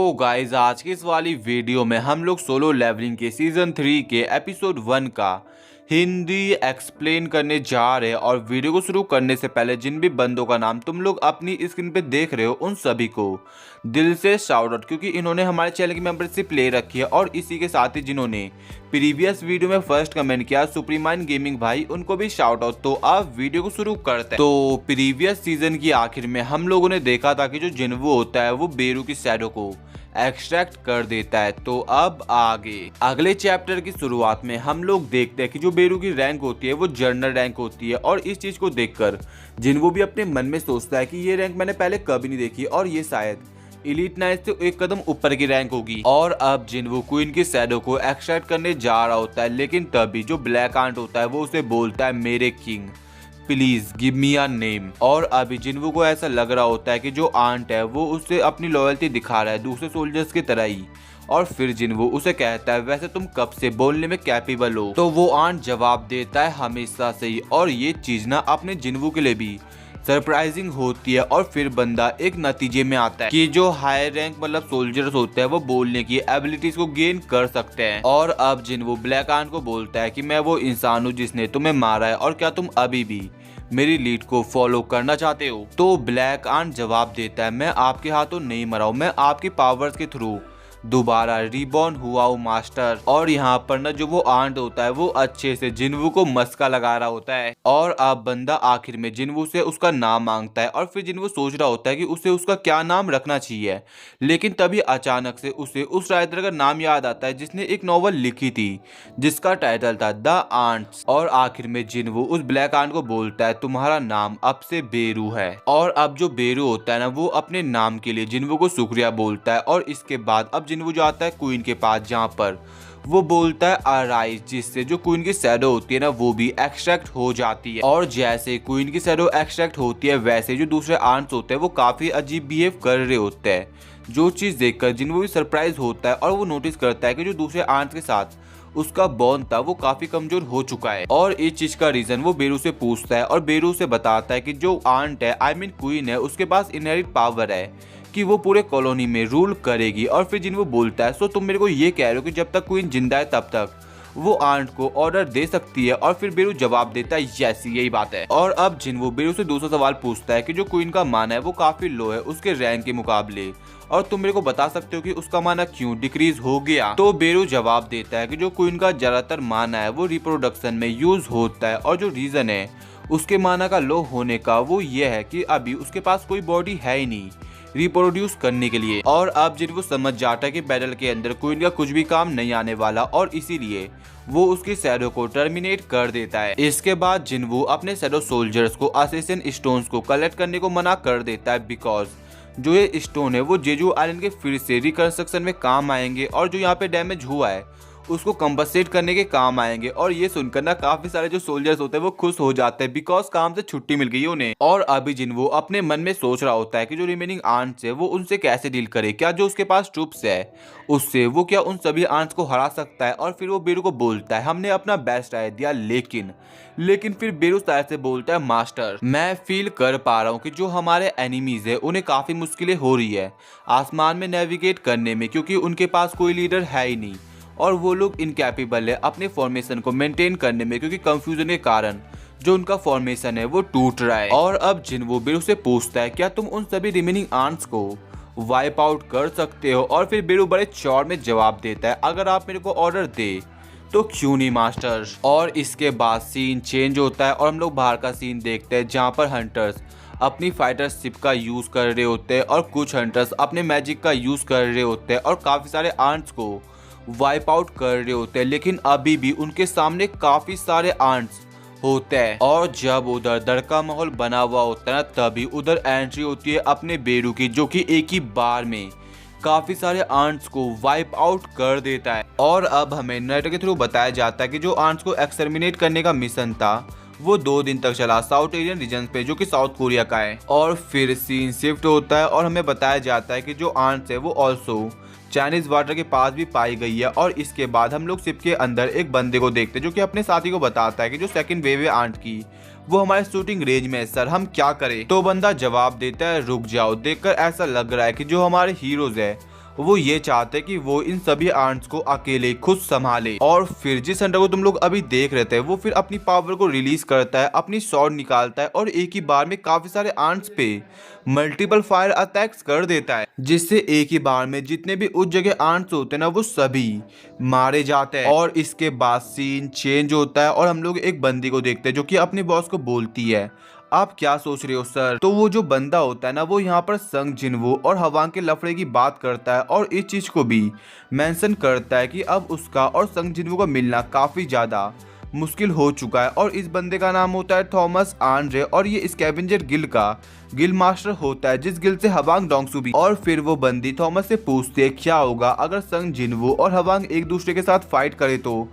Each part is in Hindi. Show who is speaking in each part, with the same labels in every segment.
Speaker 1: तो गाइज आज की इस वाली वीडियो में हम लोग सोलो लेवलिंग के सीजन 3 के एपिसोड 1 का हिंदी एक्सप्लेन करने जा रहे हैं। और वीडियो को शुरू करने से पहले जिन भी बंदों का नाम तुम लोग अपनी स्क्रीन पे देख रहे हो उन सभी को दिल से शाउट आउट, क्योंकि इन्होंने हमारे चैनल की मेंबरशिप ले रखी है। और इसी के साथ ही जिन्होंने प्रीवियस वीडियो में फर्स्ट कमेंट किया सुप्रीमाइन गेमिंग भाई, उनको भी शाउट आउट। तो अब वीडियो को शुरू करते हैं। तो प्रीवियस सीजन की आखिर में हम लोगों ने देखा था कि जो जिन्वो होता है वो बेरू की शैडो को एक्सट्रैक्ट कर देता है। तो अब आगे अगले चैप्टर की शुरुआत में हम लोग देखते हैं कि जो बेरू की रैंक होती है वो जर्नल रैंक होती है। और इस चीज को देखकर जिन्वो भी अपने मन में सोचता है कि ये रैंक मैंने पहले कभी नहीं देखी और ये शायद एलीट नाइट से एक कदम ऊपर की रैंक होगी। और अब जिन्वो क्वीन की शैडो को एक्सट्रैक्ट करने जा रहा होता है, लेकिन तभी जो ब्लैक आंट होता है वो उसे बोलता है मेरे king please give me a name. और अभी जिन्वो को ऐसा लग रहा होता है कि जो आंट है वो उससे अपनी लॉयल्टी दिखा रहा है दूसरे सोल्जर्स की तरह ही। और फिर जिन्वो उसे कहता है वैसे तुम कब से बोलने में कैपेबल हो। तो वो आंट जवाब देता है हमेशा से ही। और ये चीज ना अपने जिन्वो के लिए भी सरप्राइजिंग होती है। और फिर बंदा एक नतीजे में आता है कि जो हाई रैंक मतलब सोल्जर्स होते हैं वो बोलने की एबिलिटीज को गेन कर सकते हैं। और अब जिन्वो ब्लैक आंट को बोलता है कि मैं वो इंसान हूँ जिसने तुम्हें मारा है और क्या तुम अभी भी मेरी लीड को फॉलो करना चाहते हो। तो ब्लैक आंट जवाब देता है मैं आपके हाथों नहीं मरा हूँ, मैं आपकी पावर्स के थ्रू दोबारा रिबॉर्न हुआ हूँ मास्टर। और यहाँ पर ना जो वो आंट होता है वो अच्छे से जिन्वो को मस्का लगा रहा होता है। और अब बंदा आखिर में जिन्वो से उसका नाम मांगता है। और फिर जिन्वो सोच रहा होता है कि उसे उसका क्या नाम रखना चाहिए, लेकिन तभी अचानक से उसे उस राइटर का नाम याद आता है जिसने एक नॉवल लिखी थी जिसका टाइटल था द आंट्स। और आखिर में जिन्वो उस ब्लैक आंट को बोलता है तुम्हारा नाम अब से बेरू है। और अब जो बेरू होता है ना वो अपने नाम के लिए जिन्वो को शुक्रिया बोलता है। और इसके बाद अब जिन्वो जाता है क्वीन के पास जहाँ पर वो बोलता है अराइज, जिससे जो क्वीन की शैडो होती है ना वो भी एक्सट्रैक्ट हो जाती है। और जैसे क्वीन की शैडो एक्सट्रैक्ट होती है वैसे जो दूसरे आंट्स होते हैं वो काफी अजीब बिहेव कर रहे होते हैं, जो चीज देखकर जिन्वो भी सरप्राइज होता है। और वो नोटिस करता है कि जो दूसरे आंट्स के साथ उसका बॉन्ड था वो काफी कमजोर हो चुका है। और इस चीज का रीजन वो बेरू से पूछता है और बेरू से बताता है कि जो आंट है आई मीन क्वीन है उसके पास इनहेरिट पावर है कि वो पूरे कॉलोनी में रूल करेगी। और फिर जिन्वो बोलता है सो तुम मेरे को ये कह रहे हो कि जब तक क्वीन जिंदा है तब तक वो आंट को ऑर्डर दे सकती है। और फिर बेरू जवाब देता है यस यही बात है। और अब जिन्वो बेरू से दूसरा सवाल पूछता है कि जो क्वीन का मान है वो काफी लो है उसके रैंक के मुकाबले, और तुम मेरे को बता सकते हो कि उसका माना क्यों डिक्रीज हो गया। तो बेरू जवाब देता है कि जो क्वीन का ज्यादातर माना है वो रिप्रोडक्शन में यूज होता है, और जो रीजन है उसके माना का लो होने का वो ये है कि अभी उसके पास कोई बॉडी है ही नहीं रिप्रोड्यूस करने के लिए। और अब जिन्वो समझ जाता है कि बैटल के अंदर क्वीन का कुछ भी काम नहीं आने वाला, और इसीलिए वो उसकी शैडो को टर्मिनेट कर देता है। इसके बाद जिन्वो अपने शैडो सोल्जर्स को असेसिन स्टोन्स को कलेक्ट करने को मना कर देता है, बिकॉज जो ये स्टोन है वो जेजू आइलैंड के फिर से रिकंस्ट्रक्शन में काम आएंगे, और जो यहाँ पे डैमेज हुआ है उसको कंपनसेट करने के काम आएंगे। और ये सुनकर ना काफी सारे जो सोल्जर्स होते हैं वो खुश हो जाते हैं, बिकॉज काम से छुट्टी मिल गई उन्हें। और अभी जिन्वो अपने मन में सोच रहा होता है कि जो रिमेनिंग आंट्स है वो उनसे कैसे डील करे, क्या जो उसके पास ट्रूप्स है उससे वो क्या उन सभी आंट्स को हरा सकता है। और फिर वो बेरू को बोलता है हमने अपना बेस्ट ट्राई दिया, लेकिन फिर बेरू शायद से बोलता है मास्टर मैं फील कर पा रहा हूँ कि जो हमारे एनिमीज है उन्हें काफी मुश्किलें हो रही है आसमान में नेविगेट करने में, क्योंकि उनके पास कोई लीडर है ही नहीं और वो लोग इनकैपेबल है अपने फॉर्मेशन को मेंटेन करने में, क्योंकि कंफ्यूजन के कारण जो उनका फॉर्मेशन है वो टूट रहा है। और अब जिन्वो बेरू से पूछता है क्या तुम उन सभी रिमेनिंग आंट्स को वाइप आउट कर सकते हो। और फिर बेरू बड़े चौड़ में जवाब देता है अगर आप मेरे को ऑर्डर दे तो क्यों नहीं मास्टर। और इसके बाद सीन चेंज होता है और हम लोग बाहर का सीन देखते हैं जहाँ पर हंटर्स अपनी फाइटर शिप का यूज कर रहे होते हैं और कुछ हंटर्स अपने मैजिक का यूज कर रहे होते हैं और काफी सारे आंट्स को वाइप आउट कर रहे होते हैं, लेकिन अभी भी उनके सामने काफी सारे आंट्स होते हैं। और जब उधर डर का माहौल बना हुआ होता है ना तभी उधर एंट्री होती है अपने बेरू की, जो कि एक ही बार में काफी सारे आंट्स को वाइप आउट कर देता है। और अब हमें नरेटर के थ्रू बताया जाता है कि जो आंट्स को एक्सटर्मिनेट करने का मिशन था वो 2 दिन तक चला साउथ एशियन रीजन पे, जो कि साउथ कोरिया का है। और फिर सीन शिफ्ट होता है और हमें बताया जाता है कि जो आंट्स है वो ऑल्सो चाइनीज वाटर के पास भी पाई गई है। और इसके बाद हम लोग शिप के अंदर एक बंदे को देखते हैं जो कि अपने साथी को बताता है कि जो सेकंड वेव है आंट की वो हमारे शूटिंग रेंज में है सर, हम क्या करें। तो बंदा जवाब देता है रुक जाओ, देखकर ऐसा लग रहा है कि जो हमारे हीरोज है वो ये चाहते हैं कि वो इन सभी आर्ट्स को अकेले खुद संभाले। और फिर जिस हंटर को तुम लोग अभी देख रहे थे वो फिर अपनी पावर को रिलीज करता है, अपनी स्वॉर्ड निकालता है और एक ही बार में काफी सारे आर्ट्स पे मल्टीपल फायर अटैक्स कर देता है, जिससे एक ही बार में जितने भी उस जगह आर्ट्स होते हैं ना वो सभी मारे जाते हैं। और इसके बाद सीन चेंज होता है और हम लोग एक बंदी को देखते हैं जो कि अपने बॉस को बोलती है, आप क्या सोच रहे हो सर। तो वो जो बंदा होता है ना वो यहाँ पर संग जिनवू और हवांग के लफड़े की बात करता है और इस चीज को भी मेंशन करता है कि अब उसका और संग जिनवू का मिलना काफी ज्यादा मुश्किल हो चुका है। और इस बंदे का नाम होता है थॉमस आंड्रे और ये स्कैवेंजर गिल्ड का गिल्ड मास्टर होता है, जिस गिल्ड से हवांग डोंगसू भी। और फिर वो बंदी थॉमस से पूछती है क्या होगा अगर संग जिनवू और हवांग एक दूसरे के साथ फाइट करे तो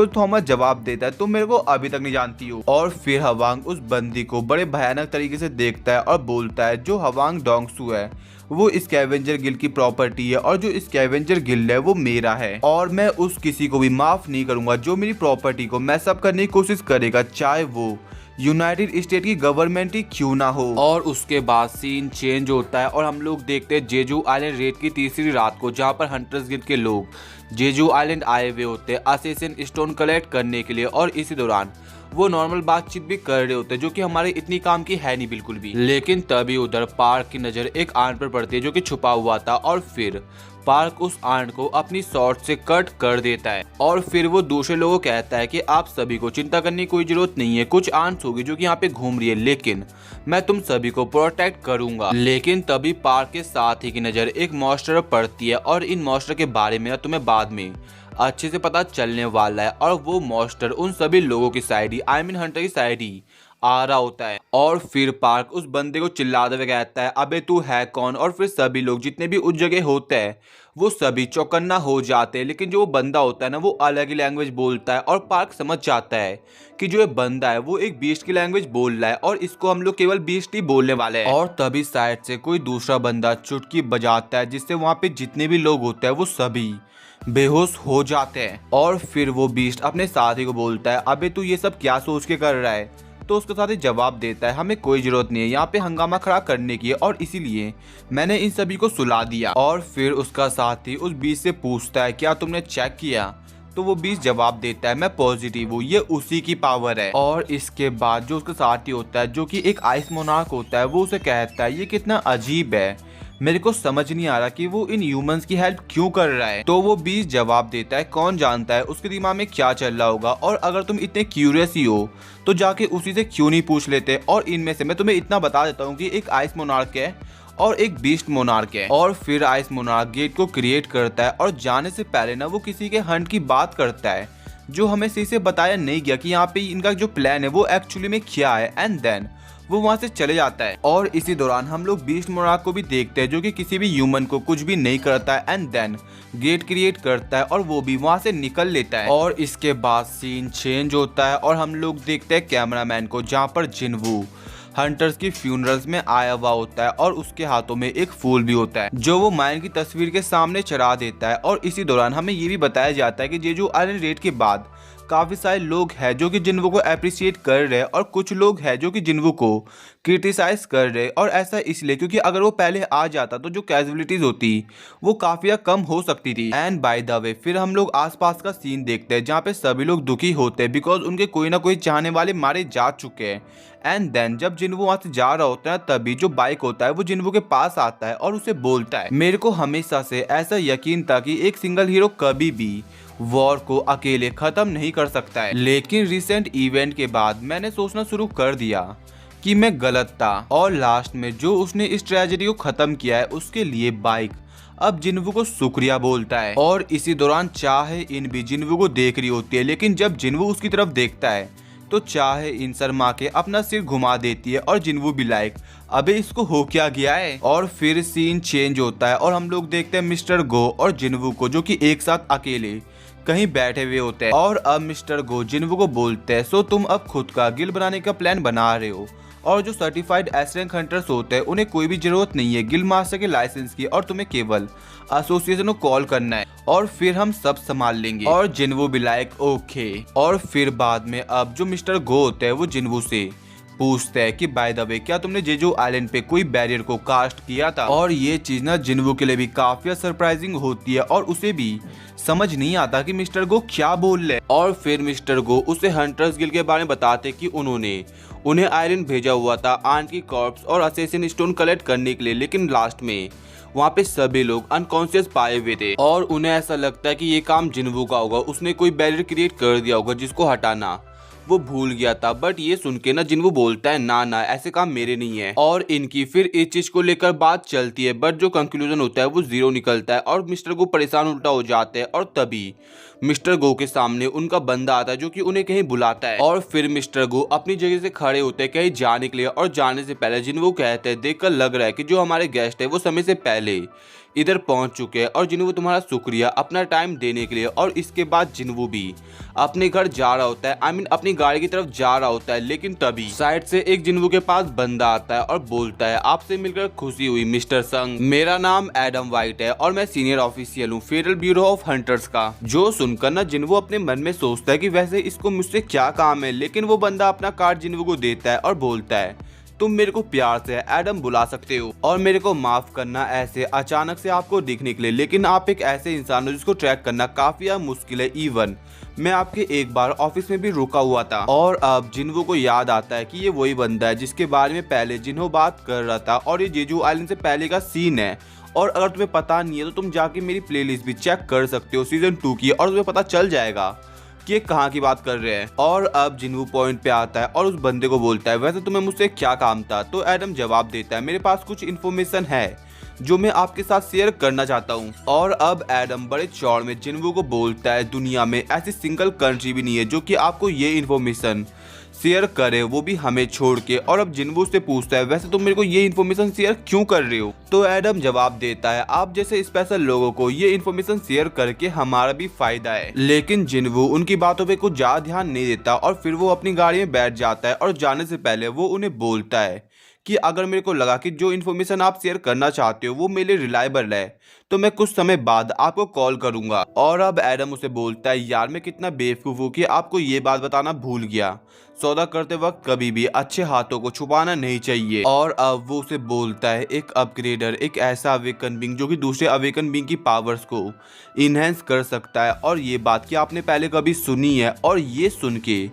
Speaker 1: थॉमस जवाब देता है तुम मेरे को अभी तक नहीं जानती हो। और फिर हवांग उस बंदी को बड़े भयानक तरीके से देखता है और बोलता है जो हवांग डोंगसू है वो स्कैवेंजर गिल्ड की प्रॉपर्टी है और जो स्कैवेंजर गिल्ड है वो मेरा है और मैं उस किसी को भी माफ नहीं करूंगा जो मेरी प्रॉपर्टी को मैसअप करने की कोशिश करेगा, चाहे वो यूनाइटेड स्टेट की गवर्नमेंट ही क्यों ना हो। और उसके बाद सीन चेंज होता है और हम लोग देखते हैं जेजू आइलैंड रेड की तीसरी रात को, जहाँ पर हंटर्स गिल्ड के लोग जेजू आइलैंड आए हुए होते हैं असेसिन स्टोन कलेक्ट करने के लिए। और इसी दौरान वो नॉर्मल बातचीत भी कर रहे होते हैं जो कि हमारे इतनी काम की है नहीं बिल्कुल भी। लेकिन तभी उधर पार्क की नजर एक आंट पर पड़ती है जो कि छुपा हुआ था और फिर पार्क उस आंट को अपनी शॉर्ट से कट कर देता है। और फिर वो दूसरे लोगों को कहता है कि आप सभी को चिंता करने की कोई जरूरत नहीं है, कुछ आंट्स होगी जो कि यहाँ पे घूम रही है लेकिन मैं तुम सभी को प्रोटेक्ट करूंगा। लेकिन तभी पार्क के साथ ही की नजर एक मॉन्स्टर पड़ती है और इन मॉन्स्टर के बारे में तुम्हें बाद में अच्छे से पता चलने वाला है। और वो मॉन्स्टर उन सभी लोगों की side he I mean Hunter की साइड ही आ रहा होता है। और फिर पार्क उस बंदे को चिल्लाते हुए कहता है अबे तू है कौन। और फिर सभी लोग जितने भी उस जगह होते हैं वो सभी चौकन्ना हो जाते हैं, लेकिन जो वो बंदा होता है ना वो अलग ही लैंग्वेज बोलता है और पार्क समझ जाता है कि जो ये बंदा है वो एक बीस्ट की लैंग्वेज बोल रहा है और इसको हम लोग केवल बीस्ट ही बोलने वाले हैं। और तभी साइड से कोई दूसरा बंदा चुटकी बजाता है जिससे वहां पे जितने भी लोग होते हैं वो सभी बेहोश हो जाते हैं। और फिर वो बीस्ट अपने साथी को बोलता है अबे तू ये सब क्या सोच के कर रहा है। तो उसके साथ ही जवाब देता है हमें कोई जरूरत नहीं है यहाँ पे हंगामा खड़ा करने की और इसीलिए मैंने इन सभी को सुला दिया। और फिर उसका साथी उस बीच से पूछता है क्या तुमने चेक किया। तो वो बीच जवाब देता है मैं पॉजिटिव हूँ, ये उसी की पावर है। और इसके बाद जो उसका साथी होता है जो कि एक आइस मोनार्क होता है वो उसे कहता है ये कितना अजीब है, मेरे को समझ नहीं आ रहा कि वो इन ह्यूमंस की हेल्प क्यों कर रहा है। तो वो बीच जवाब देता है कौन जानता है उसके दिमाग में क्या चल रहा होगा, और अगर तुम इतने क्यूरियस ही हो तो जाके उसी से क्यों नहीं पूछ लेते। और इनमें से मैं तुम्हें इतना बता देता हूँ कि एक आइस मोनार्क है और एक बीस्ट मोनार्क है। और फिर आइस मोनार्क गेट को क्रिएट करता है और जाने से पहले ना वो किसी के हंट की बात करता है जो हमें सही से बताया नहीं गया कि यहाँ पे इनका जो प्लान है वो एक्चुअली में क्या है। एंड देन वो वहां से चले जाता है। और इसी दौरान हम लोग बीस्ट मोनार्क को भी देखते हैं जो कि किसी भी ह्यूमन को कुछ भी नहीं करता है एंड देन गेट क्रिएट करता है और वो भी वहां से निकल लेता है। और इसके बाद सीन चेंज होता है और हम लोग देखते हैं कैमरामैन को जहाँ पर जिनवू हंटर्स की फ्यूनरल्स में आया हुआ होता है और उसके हाथों में एक फूल भी होता है जो वो माइन की तस्वीर के सामने चढ़ा देता है। और इसी दौरान हमें ये भी बताया जाता है कि जेजू आइलैंड रेड के बाद काफी सारे लोग हैं जो कि जिन्वू को अप्रिशिएट कर रहे हैं और कुछ लोग हैं जो कि जिन्वू को क्रिटिसाइज कर रहे हैं। और ऐसा इसलिए क्योंकि अगर वो पहले आ जाता तो जो कैजुअलिटीज होती वो काफी कम हो सकती थी। एंड बाय द वे फिर हम लोग आसपास का सीन देखते हैं जहाँ पे सभी लोग दुखी होते हैं बिकॉज उनके कोई ना कोई चाहने वाले मारे जा चुके हैं। एंड देन जब जिन्वू वहां से जा रहा होता है तभी जो बाइक होता है वो जिन्वू के पास आता है और उसे बोलता है मेरे को हमेशा से ऐसा यकीन था कि एक सिंगल हीरो कभी भी वॉर को अकेले खत्म नहीं कर सकता है, लेकिन रिसेंट इवेंट के बाद मैंने सोचना शुरू कर दिया कि मैं गलत था। और लास्ट में जो उसने इस ट्रेजेडी को खत्म किया है उसके लिए बाइक अब जिन्वू को शुक्रिया बोलता है। और इसी दौरान चाहे इन भी जिन्वू को देख रही होती है, लेकिन जब जिन्वू उसकी तरफ देखता है तो चाहे इन शर्मा के अपना सिर घुमा देती है और जिन्वू भी लाइक अबे इसको हो क्या गया है। और फिर सीन चेंज होता है और हम लोग देखते हैं मिस्टर गो और जिन्वू को जो कि एक साथ अकेले कहीं बैठे हुए होते हैं। और अब मिस्टर गो जिन्वू को बोलते हैं सो तुम अब खुद का गिल्ड बनाने का प्लान बना रहे हो और जो सर्टिफाइड एस रैंक हंटर्स होते हैं उन्हें कोई भी जरूरत नहीं है गिल्ड मास्टर के लाइसेंस की और तुम्हें केवल एसोसिएशन को कॉल करना है और फिर हम सब संभाल लेंगे। और जिन्वू भी लाइक ओके। और फिर बाद में अब जो मिस्टर गो होते हैं वो जिन्वू से पूछता है कि बाय द वे क्या तुमने जेजू आइलैंड पे कोई बैरियर को कास्ट किया था। और ये चीज ना जिन्वू के लिए भी काफी सरप्राइजिंग होती है और उसे भी समझ नहीं आता कि मिस्टर गो क्या बोल रहे। और फिर मिस्टर गो उसे हंटर्स गिल्ड के बारे में बताते कि उन्होंने उन्हें आयरन भेजा हुआ था आंट की कॉर्प्स और असैसिन स्टोन कलेक्ट करने के लिए, लेकिन लास्ट में वहाँ पे सभी लोग अनकॉन्शियस पाए हुए थे और उन्हें ऐसा लगता है कि ये काम जिन्वू का होगा, उसने कोई बैरियर क्रिएट कर दिया होगा जिसको हटाना वो भूल गया था। बट ये सुन के ना जिन्वू बोलता है ना ना ऐसे काम मेरे नहीं है। और इनकी फिर इस चीज को लेकर बात चलती है, बट जो कंक्लूजन होता है वो 0 निकलता है और मिस्टर गो परेशान उल्टा हो जाते हैं। और तभी मिस्टर गो के सामने उनका बंदा आता है जो कि उन्हें कहीं बुलाता है और फिर मिस्टर गो अपनी जगह से खड़े होते हैं कहीं जाने के लिए। और जाने से पहले जिन्वू कहते हैं देखकर लग रहा है कि जो हमारे गेस्ट है वो समय से पहले इधर पहुंच चुके हैं और जिन्वू तुम्हारा शुक्रिया अपना टाइम देने के लिए। और इसके बाद जिन्वू भी अपने घर जा रहा होता है, अपनी गाड़ी की तरफ जा रहा होता है, लेकिन तभी साइड से एक जिन्वू के पास बंदा आता है और बोलता है आपसे मिलकर खुशी हुई मिस्टर संग, मेरा नाम एडम वाइट है और मैं सीनियर ऑफिशियल हूँ फेडरल ब्यूरो ऑफ हंटर्स का। जो सुनकर ना जिन्वू अपने मन में सोचता है कि वैसे इसको मुझसे क्या काम है, लेकिन वो बंदा अपना कार्ड जिन्वू को देता है और बोलता है तुम मेरे को प्यार से एडम बुला सकते हो और मेरे को माफ करना ऐसे अचानक से आपको दिखने के लिए, लेकिन आप एक ऐसे इंसान हो जिसको ट्रैक करना काफी मुश्किल है। इवन मैं आपके एक बार ऑफिस में भी रुका हुआ था। और अब जिन्वू को याद आता है कि ये वही बंदा है जिसके बारे में पहले जिन्हों बात कर रहा था और ये जेजू आइलैंड से पहले का सीन है। और अगर तुम्हें पता नहीं है तो तुम जाके मेरी प्लेलिस्ट भी चेक कर सकते हो सीजन 2 की, और तुम्हें पता चल जाएगा कि ये कहाँ की बात कर रहे हैं। और अब जिन्वू पॉइंट पे आता है और उस बंदे को बोलता है वैसे तुम्हें मुझसे क्या काम था। तो एडम जवाब देता है मेरे पास कुछ इन्फॉर्मेशन है जो मैं आपके साथ शेयर करना चाहता हूँ। और अब एडम बड़े चौड़ में जिन्वू को बोलता है दुनिया में ऐसी सिंगल कंट्री भी नहीं है जो कि आपको ये इन्फॉर्मेशन शेयर करे, वो भी हमें छोड़ के। और अब जिन्वू से पूछता है वैसे तुम मेरे को ये इन्फॉर्मेशन शेयर क्यों कर रहे हो। तो एडम जवाब देता है आप जैसे स्पेशल लोगों को ये इन्फॉर्मेशन शेयर करके हमारा भी फायदा है। लेकिन जिन्वू उनकी बातों पे कुछ ज्यादा ध्यान नहीं देता और फिर वो अपनी गाड़ी में बैठ जाता है और जाने से पहले वो उन्हें बोलता है कि अगर मेरे को लगा कि जो इन्फॉर्मेशन आप शेयर करना चाहते हो वो मेरे रिलायबल है तो मैं कुछ समय बाद आपको कॉल करूंगा। और अब एडम उसे बोलता है यार मैं कितना बेवकूफ हूँ कि आपको ये बात बताना भूल गया, सौदा करते वक्त कभी भी अच्छे हाथों को छुपाना नहीं चाहिए। और अब वो उसे बोलता है एक अपग्रेडर एक ऐसा अवेकन बीइंग जो कि दूसरे अवेकन बीइंग की पावर्स को इनहेंस कर सकता है। और ये बात कि आपने पहले कभी सुनी है। और ये सुन के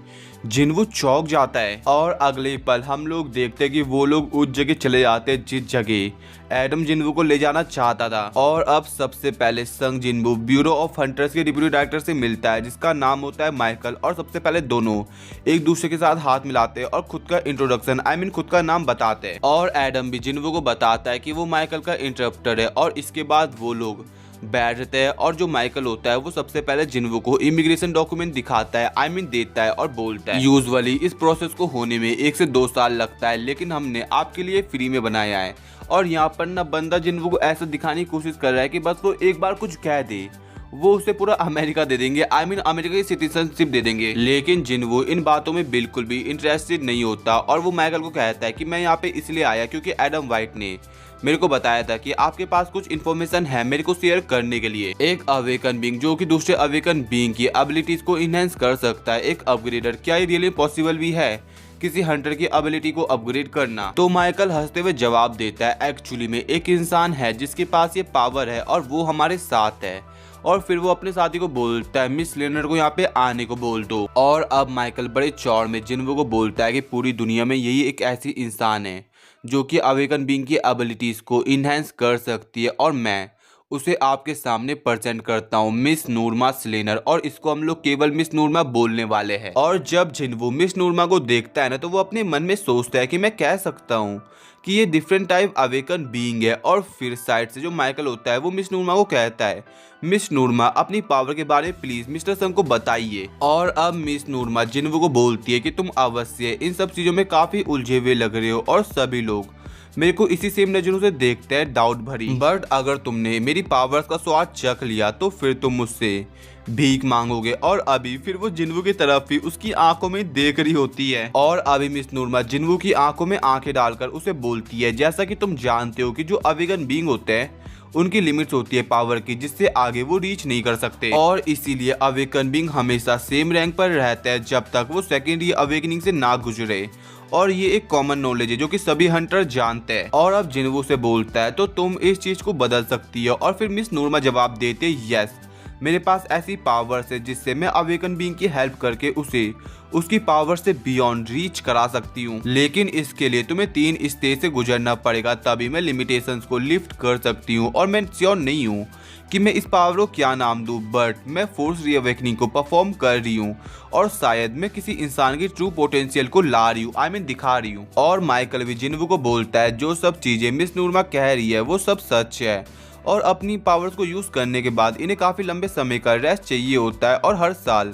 Speaker 1: जिन्वू चौंक जाता है और अगले पल हम लोग देखते हैं कि वो लोग उस जगह चले जाते हैं जिस जगह एडम जिन्वू को ले जाना चाहता था। और अब सबसे पहले संग जिन्वू ब्यूरो ऑफ हंटर्स के डिप्टी डायरेक्टर से मिलता है जिसका नाम होता है माइकल। और सबसे पहले दोनों एक दूसरे के साथ हाथ मिलाते हैं और खुद का इंट्रोडक्शन खुद का नाम बताते हैं। और एडम भी जिन्वू को बताता है कि वो माइकल का इंटरप्टर है। और इसके बाद वो लोग बैठते हैं और जो माइकल होता है वो सबसे पहले जिन्वू को इमिग्रेशन डॉक्यूमेंट दिखाता है देता है और बोलता है यूजुअली इस प्रोसेस को होने में 1 से 2 साल लगता है, लेकिन हमने आपके लिए फ्री में बनाया है। और यहाँ पर ना बंदा जिन्वू को ऐसा दिखाने की कोशिश कर रहा है कि बस वो एक बार कुछ कह दे वो उसे पूरा अमेरिका दे देंगे, अमेरिका की सिटीजनशिप दे देंगे। लेकिन जिन्वू इन बातों में बिल्कुल भी इंटरेस्टेड नहीं होता और वो माइकल को कहता है कि मैं यहाँ पे इसलिए आया क्योंकि एडम वाइट ने मेरे को बताया था कि आपके पास कुछ इन्फॉर्मेशन है मेरे को शेयर करने के लिए। एक अवेकन बीइंग जो कि दूसरे अवेकन बीइंग की एबिलिटीज को इनहेंस कर सकता है, एक अपग्रेडर, क्या ये रियली पॉसिबल भी है किसी हंटर की एबिलिटी को अपग्रेड करना। तो माइकल हंसते हुए जवाब देता है एक्चुअली में एक इंसान है जिसके पास ये पावर है और वो हमारे साथ है। और फिर वो अपने साथी को बोलता है मिस लेनर को यहाँ पे आने को बोल दो। और अब माइकल बड़े चौड़ में जिन्वू को बोलता है कि पूरी दुनिया में यही एक ऐसी इंसान है जो कि अवेकन बीइंग की एबिलिटीज को इनहेंस कर सकती है और मैं उसे आपके सामने प्रेजेंट करता हूँ मिस नूरमा स्लेनर। और इसको हम लोग केवल मिस नूरमा बोलने वाले हैं। और जब जिन्वू मिस नूरमा को देखता है ना तो वो अपने मन में सोचता है कि मैं कह सकता हूँ कि ये डिफरेंट टाइप अवेकन बीइंग है। और फिर साइड से जो माइकल होता है वो मिस नूरमा को कहता है मिस नूरमा अपनी पावर के बारे में प्लीज मिस्टर संग को बताइए। और अब मिस नूरमा जिन्वू को बोलती है कि तुम अवश्य इन सब चीजों में काफी उलझे हुए लग रहे हो और सभी लोग मेरे को इसी सेम नजरों से देखते हैं डाउट भरी, बट अगर तुमने मेरी पावर्स का स्वाद चख लिया तो फिर तुम मुझसे भीख मांगोगे। और अभी फिर वो जिन्वू की तरफ ही उसकी आंखों में देख रही होती है। और अभी मिस नूरमा जिन्वू की आंखों में आंखें डालकर उसे बोलती है जैसा कि तुम जानते हो कि जो अवेकन बीइंग होते हैं उनकी लिमिट्स होती है पावर की जिससे आगे वो रीच नहीं कर सकते। और इसीलिए अवेकन बीइंग हमेशा सेम रैंक पर रहता है जब तक वो सेकेंडरी अवेकनिंग से ना गुजरे। और ये एक कॉमन नॉलेज है जो कि सभी हंटर जानते हैं। और अब जिन्वू से बोलता है तो तुम इस चीज को बदल सकती हो। और फिर मिस नूरमा जवाब देते यस, मेरे पास ऐसी पावर्स है जिससे मैं अवेकन बीइंग की हेल्प करके उसे उसकी पावर से बियॉन्ड रीच करा सकती हूँ, लेकिन इसके लिए तुम्हें 3 स्टेज से गुजरना पड़ेगा, तभी मैं लिमिटेशंस को लिफ्ट कर सकती हूँ। और मैं श्योर नहीं हूँ कि मैं इस पावर को क्या नाम दूँ, बट मैं फोर्स रीअवेकनिंग को परफॉर्म कर रही हूँ और शायद मैं किसी इंसान की ट्रू पोटेंशियल को ला रही हूँ, दिखा रही हूँ। और माइकल भी जिन्वू को बोलता है जो सब चीजें मिस नूरमा कह रही है वो सब सच है, और अपनी पावर्स को यूज करने के बाद इन्हें काफी लंबे समय का रेस्ट चाहिए होता है, और हर साल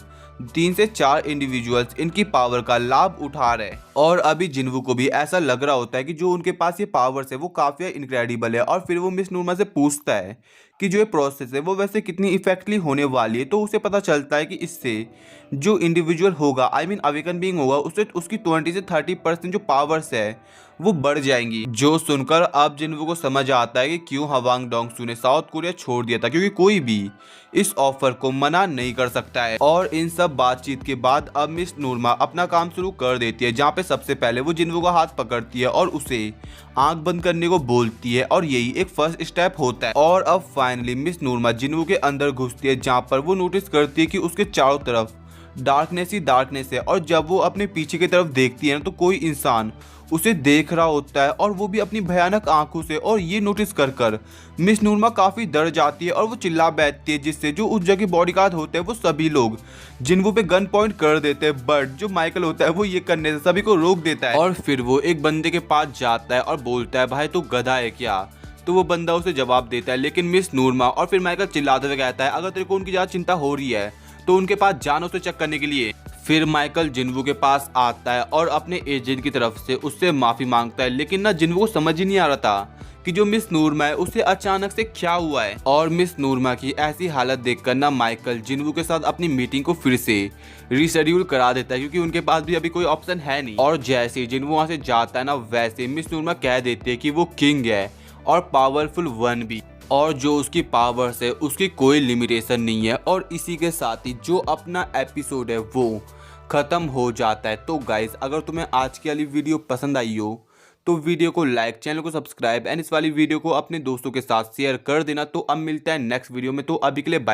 Speaker 1: 3 से 4 इंडिविजुअल्स इनकी पावर का लाभ उठा रहे। और अभी जिन्वू को भी ऐसा लग रहा होता है कि जो उनके पास ये पावर्स है वो काफी इनक्रेडिबल है। और फिर वो मिस नूरमा से पूछता है कि जो ये प्रोसेस है वो वैसे कितनी इफेक्टली होने वाली है। तो उसे पता चलता है कि इससे जो इंडिविजुअल होगा अवेकन बीइंग होगा उससे उसकी 20 से 30% जो पावर्स है वो बढ़ जाएंगी। जो सुनकर अब जिन्वू को समझ आता है कि क्यों हवांग डोंगसू ने साउथ कोरिया छोड़ दिया था, क्योंकि कोई भी इस ऑफर को मना नहीं कर सकता है। और इन सब बातचीत के बाद अब मिस नूरमा अपना काम शुरू कर देती है, जहाँ पे सबसे पहले वो जिन्वू का हाथ पकड़ती है और उसे आंख बंद करने को बोलती है, और यही एक फर्स्ट स्टेप होता है। और अब फाइनली मिस नूरमा जिन्वू के अंदर घुसती है, जहाँ पर वो नोटिस करती है कि उसके चारों तरफ डार्कनेस ही डार्कनेस है। और जब वो अपने पीछे की तरफ देखती है ना तो कोई इंसान उसे देख रहा होता है, और वो भी अपनी भयानक आंखों से। और ये नोटिस कर मिस नूरमा काफी डर जाती है और वो चिल्ला बैठती है, जिससे जो उस जगह बॉडीगार्ड होते हैं वो सभी लोग जिन्वू पे गन पॉइंट कर देते हैं। बट जो माइकल होता है वो ये करने से सभी को रोक देता है, और फिर वो एक बंदे के पास जाता है और बोलता है भाई तू गधा है क्या। तो वो बंदा उसे जवाब देता है, लेकिन मिस नूरमा और फिर माइकल चिल्लाते हुए कहता है अगर तेरे को उनकी ज्यादा चिंता हो रही है तो उनके पास जानो उसे चेक करने के लिए। फिर माइकल जिन्वू के पास आता है और अपने एजेंट की तरफ से उससे माफी मांगता है, लेकिन ना जिन्वू को समझ ही नहीं आ रहा था कि जो मिस नूरमा है उसे अचानक से क्या हुआ है। और मिस नूरमा की ऐसी हालत देखकर ना माइकल जिन्वू के साथ अपनी मीटिंग को फिर से रीशेड्यूल करा देता है, क्योंकि उनके पास भी अभी कोई ऑप्शन है नहीं। और जैसे ही जिन्वू वहां से जाता है ना वैसे मिस नूरमा कह देती है कि वो किंग है और पावरफुल वन भी, और जो उसकी पावर्स है उसकी कोई लिमिटेशन नहीं है। और इसी के साथ ही जो अपना एपिसोड है वो खत्म हो जाता है। तो गाइस अगर तुम्हें आज की वाली वीडियो पसंद आई हो तो वीडियो को लाइक, चैनल को सब्सक्राइब एंड इस वाली वीडियो को अपने दोस्तों के साथ शेयर कर देना। तो अब मिलता है नेक्स्ट वीडियो में, तो अभी के लिए बाय।